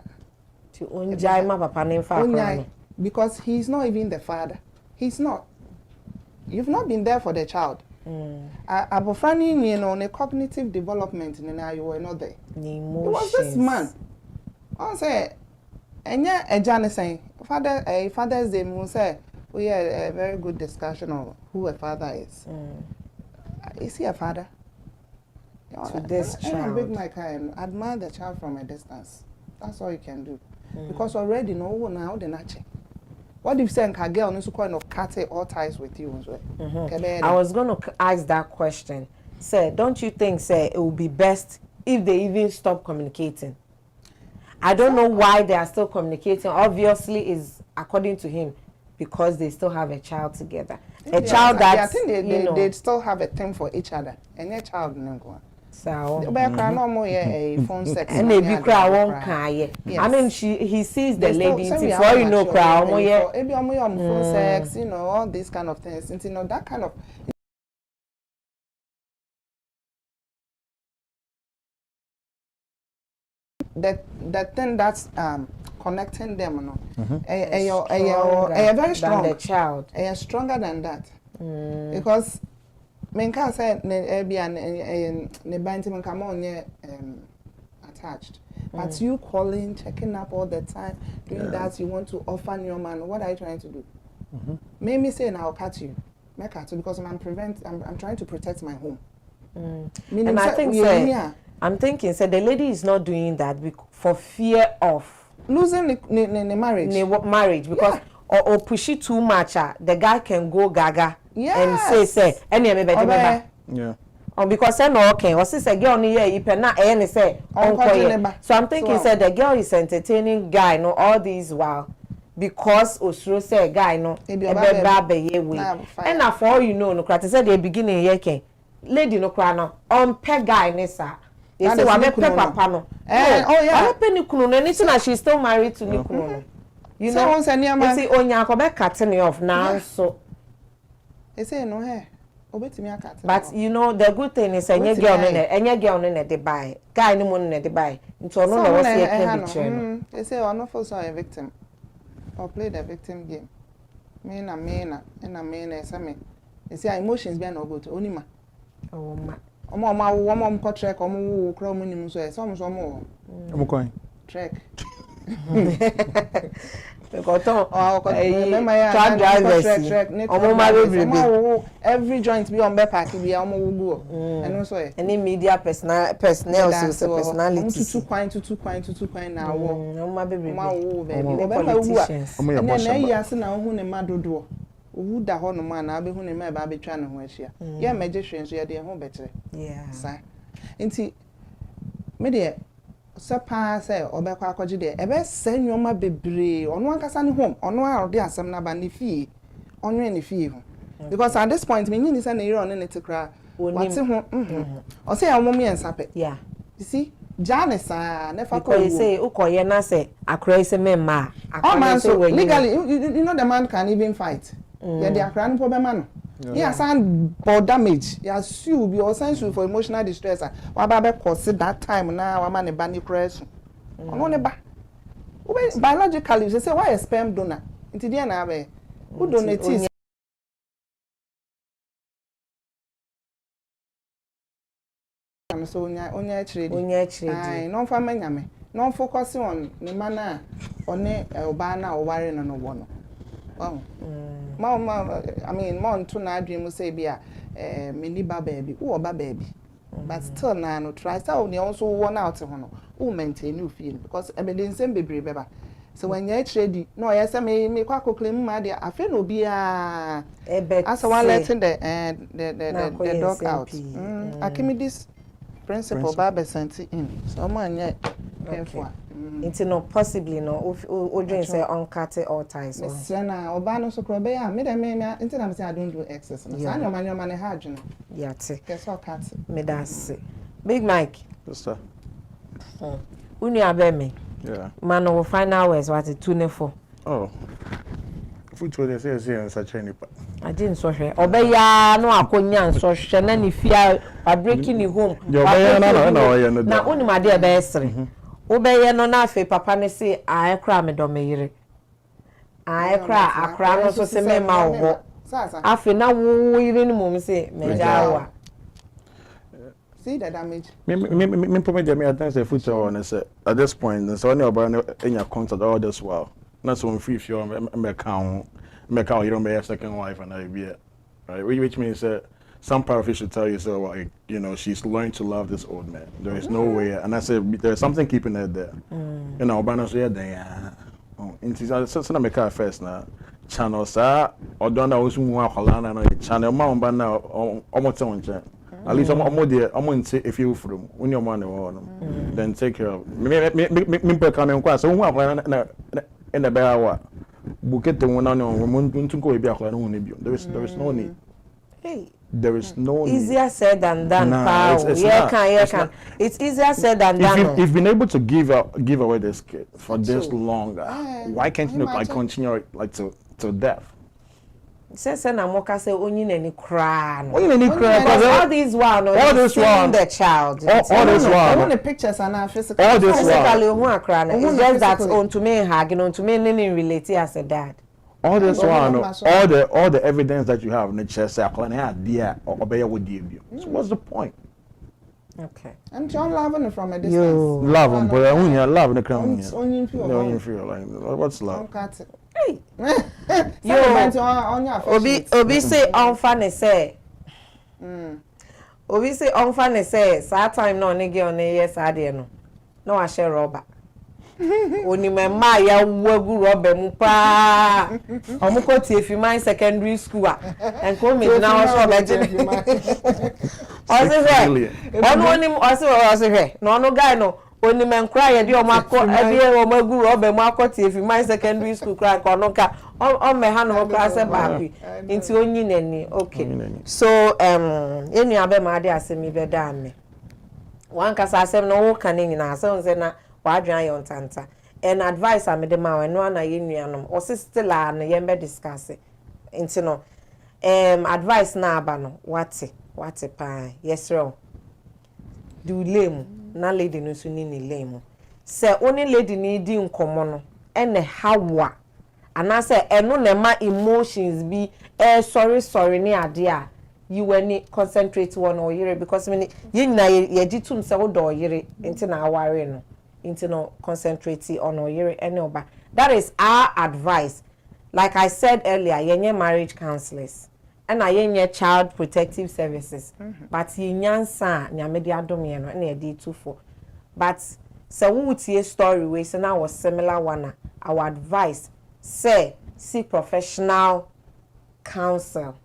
to unjai ma papa ne fa cry because he's not even the father. He's not. You've not been there for the child. Abofrani you know the cognitive development na you were not there. The it emotions. was this man. I say enya ejane say Father's Day we say we had a very good discussion of who a father is. Is he a father? To this child. Big Mike and admire the child from a distance. That's all you can do. Because already no one now the nature. What if you say a girl needs to kind of cut all ties with you as well? I was going to ask that question. Say, don't you think it would be best if they even stop communicating? I don't know why they are still communicating. Obviously, is according to him because they still have a child together. A child that I think they still have a thing for each other. And their child no. So phone sex and maybe cry won't cry. I mean he sees the lady before you know cry phone sex, you know, all these kind of things. And you know that kind of that thing that's connecting them no. A very strong than the child. Stronger than that. Because men can say ne bantim come on attached. But you calling, checking up all the time, doing that, you want to offer your man. What are you trying to do? Me say now I'll cut you. Make cut because I'm trying to protect my home. And I think I'm thinking the lady is not doing that for fear of losing the marriage. Marriage because or push it too much, the guy can go gaga and say any yeah. Because no okay, or since a girl near you na any say so I'm thinking the girl is entertaining guy no all these while because Osuro say guy no and for all you know no crat say the beginning yeke lady no cry no on pe guy ne sa they say wa be papa no I pe ni kunu no anything she's still married to ni kunu no you know you see onya ko be cutting off now so they say no hey obetimi akata but you know the good thing is any girl no dey buy guy no money no dey buy nto no na wose can be train they say one of us are a victim or play the victim game me na say me they say emotions be na go to onima oh ma omo ko trek omo wo kra omo nim so e so omo coin trek every joint be on be park be omo wugu and also any media personnel so personality tutu kwan na wo omo baby politicians na ya se na hu ne madodo owu da ho no ma na be hu ne ma ba be twa ne ho ahia ye meje hwe so ye de ho betre sa enti me de Sapa say obekwa akwaji de ebe senyoma bebre onu ankasa ne home onu a ode asem na ba ne fie onu ne fie ho because at this point me nyini say na yire on ne tekra what ho o say ya mommy ensape yeah you see Janice never call you say ukoye na say akra say memma akra say legally you know the man can even fight yeah the akra no problem no yeah san for damage yeah sue be or sue for emotional distress wa ba be cause that time na wa ma ne ba ni crash ono ne ba biologically you say why a sperm donor nti dia na be who donate so onya chire ai no fa manyame no focus on the man on oba na o ware no wo no ma I mean mo nto na adwem say bia me ni ba baby wo ba baby but still na no try so ne also worn out ho no wo maintain you feel because evidence bebre beba so when you trade no yes me kwa claim ma dia afi no bia as one letting the dog out Archimedes principle Baba sent in so man yeah careful into no possibly no o dream say uncut all ties so na oba no so kro be ya me dem me into na say I don't do excess no so anya man hard no yeah te guess all cut me that's Big Mike yes sir unu abe me yeah man no final words what 24 oh future they say such any I didn't so here obeya no akonya nso hwe na ne fia breaking the home na oni ma de be esre obeye no na afi papa ne say ai kra me do me yire ai kra akra no so se me ma wo afi na wo yire ni mum say me jawa see the damage me promise me at say future on say at this point so any oba enya contact all this while na so free if you me count you don't be a second wife and I be right, which means that some part of it should tell you so like, you know, she's learned to love this old man. There is no way, and I said there's something keeping her there. You know, but I say yeah, into so na make her first na channel sa or don't know who wa kholana no channel ma on ba na almost on chan. At least I'm say if you from when your man then take care of me pe kan kwa so hu akwa na in the bear Bukete wona no muntunko ebi akwa no ne bio there is no need there is no need easier said than done it's easier said than done if you've been able to give away this kid for this long why can't you like continue like to death say na moka say onyi na ni kra no all this one the child all this one I want the pictures and now physical all this physically who akra na it's just that on to me hag no to me relate as a dad all this one all the evidence that you have in the chest akla na dia obey what do you so what's the point okay and John loving from a distance love him but when you love the crown only feel like what's love hey obi say unfunny say obi say unfunny say that time no nige on yes ade no no wa share rubber oni mema ya wagu rubber mu pa omuko tie fi my secondary school enko me na wo so beje ose he no guy no oni men cry e di o makọ e di o magu rubber mu akọtie fi my secondary school cry ko no ka o me ha no class back nti onyi nani okay so enu abe ma ade asemi be da me wan kasa asem no wo kan nyina asem se na wadwan yon tanta and advice am de ma we no na ye nuanom o still a no ye be discuss nti no advice na aba no wate pa yes ro du lemu na lady no so ni lemu se oni lady ni di nkomo no ene hawa ana se eno na ma emotions bi sorry ni ade a you when concentrate one or yere because me ye nyina ye gitum se wo do yere nti na aware no nti no concentrate on or yere ene oba that is our advice like I said earlier yenye marriage counselors and yenye child protective services but yenyansa nyame de adom ye no na ye dey too for but so we would see a story we say now was similar one our advice say seek professional counsel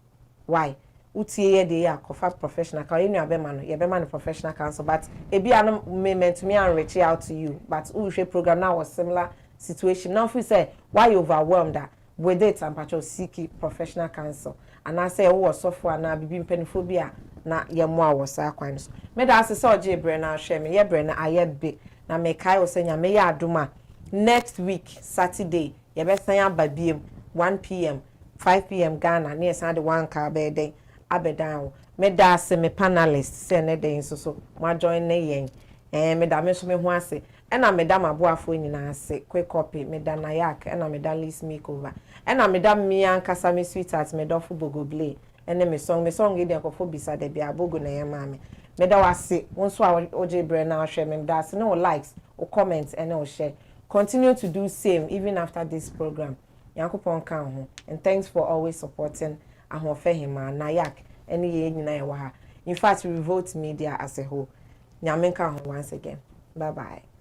why utie ye dey akofa professional ka you be man ye be man professional counsel but e be an meant me and reach out to you but we share program now was similar situation now if we say why you overwhelmed that with it ampacho seek professional counsel and I say wo software na bibi mpanifobia na yemo a wo sa kwan so me da ase se oje bre na hwe me ye bre na aye be na me kai wo senya me ya adoma next week Saturday ye be san ababiem 1 p.m. 5 p.m. Ghana na san de one ka be den abedan me da ase me panelist se ne den so mo join ne yen me da me so me ho ase ena me da maboafo nyina ase quick copy me da nayak ena me da list makeover ena me da me ankasa me sweetheart me do fo bogoble ene me song e dey akofo bisa de bia bogo na ye ma me da wase wonso a oje bre na hwe me da ase no likes or comments and or share continue to do same even after this program yankopon kan ho and thanks for always supporting ahofehima nayak ene ye nyina ye wa ha in fact we vote media as a whole nyame kan ho once again bye bye.